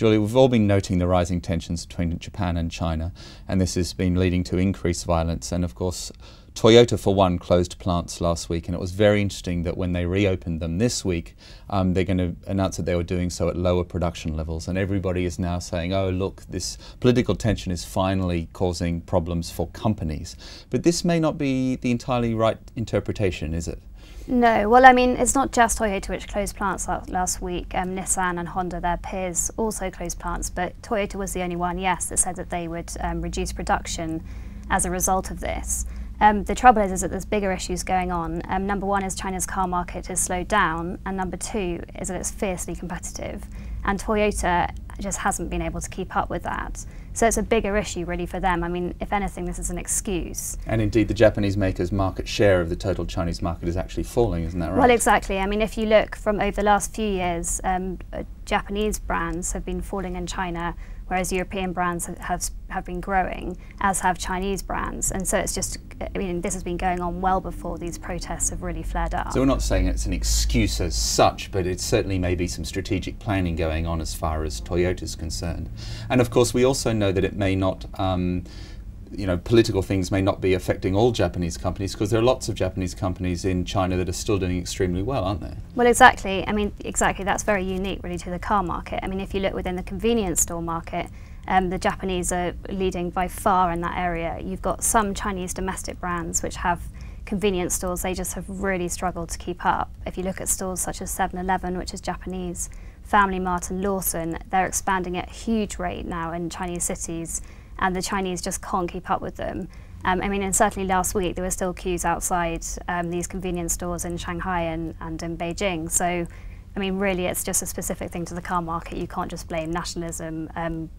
Julia, we've all been noting the rising tensions between Japan and China, and this has been leading to increased violence. And of course, Toyota, for one, closed plants last week, and it was very interesting that when they reopened them this week, they're going to announce that they were doing so at lower production levels. And everybody is now saying, oh, look, this political tension is finally causing problems for companies. But this may not be the entirely right interpretation, is it? No, well, I mean, it's not just Toyota which closed plants last week. Nissan and Honda, their peers, also closed plants, but Toyota was the only one, yes, that said that they would reduce production as a result of this. The trouble is that there's bigger issues going on. Number one is China's car market has slowed down, and number two is that it's fiercely competitive, and Toyota just hasn't been able to keep up with that. So it's a bigger issue really for them. I mean, if anything, this is an excuse. And indeed, the Japanese makers' market share of the total Chinese market is actually falling, isn't that right? Well, exactly. I mean, if you look from over the last few years, Japanese brands have been falling in China, whereas European brands have been growing, as have Chinese brands. And so it's just, I mean, this has been going on well before these protests have really flared up. So we're not saying it's an excuse as such, but it certainly may be some strategic planning going on as far as Toyota's concerned. And of course, we also know that it may not, you know, political things may not be affecting all Japanese companies, because there are lots of Japanese companies in China that are still doing extremely well, aren't there? Well, exactly. I mean, exactly. That's very unique, really, to the car market. I mean, if you look within the convenience store market, the Japanese are leading by far in that area. You've got some Chinese domestic brands which have convenience stores. They just have really struggled to keep up. If you look at stores such as 7-Eleven, which is Japanese, Family Mart and Lawson, they're expanding at a huge rate now in Chinese cities, and the Chinese just can't keep up with them. I mean, and certainly last week there were still queues outside these convenience stores in Shanghai and in Beijing. So, I mean, really it's just a specific thing to the car market. You can't just blame nationalism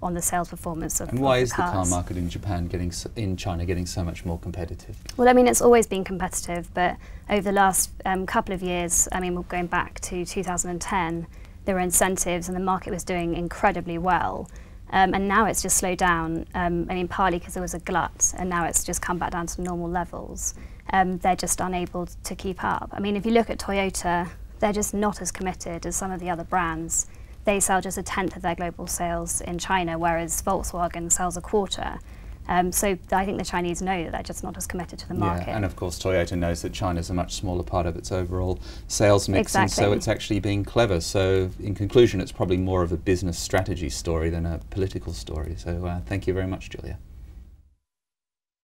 on the sales performance of cars. And why is the car market in Japan in China getting so much more competitive? Well, I mean, it's always been competitive, but over the last couple of years, I mean, we're going back to 2010, there were incentives and the market was doing incredibly well. And now it's just slowed down, I mean, partly because there was a glut, and now it's just come back down to normal levels. They're just unable to keep up. I mean, if you look at Toyota, they're just not as committed as some of the other brands. They sell just 1/10 of their global sales in China, whereas Volkswagen sells 1/4. So I think the Chinese know that they're just not as committed to the market. Yeah, and of course Toyota knows that China's a much smaller part of its overall sales mix, exactly. And so it's actually being clever. So in conclusion, it's probably more of a business strategy story than a political story. So thank you very much, Julia.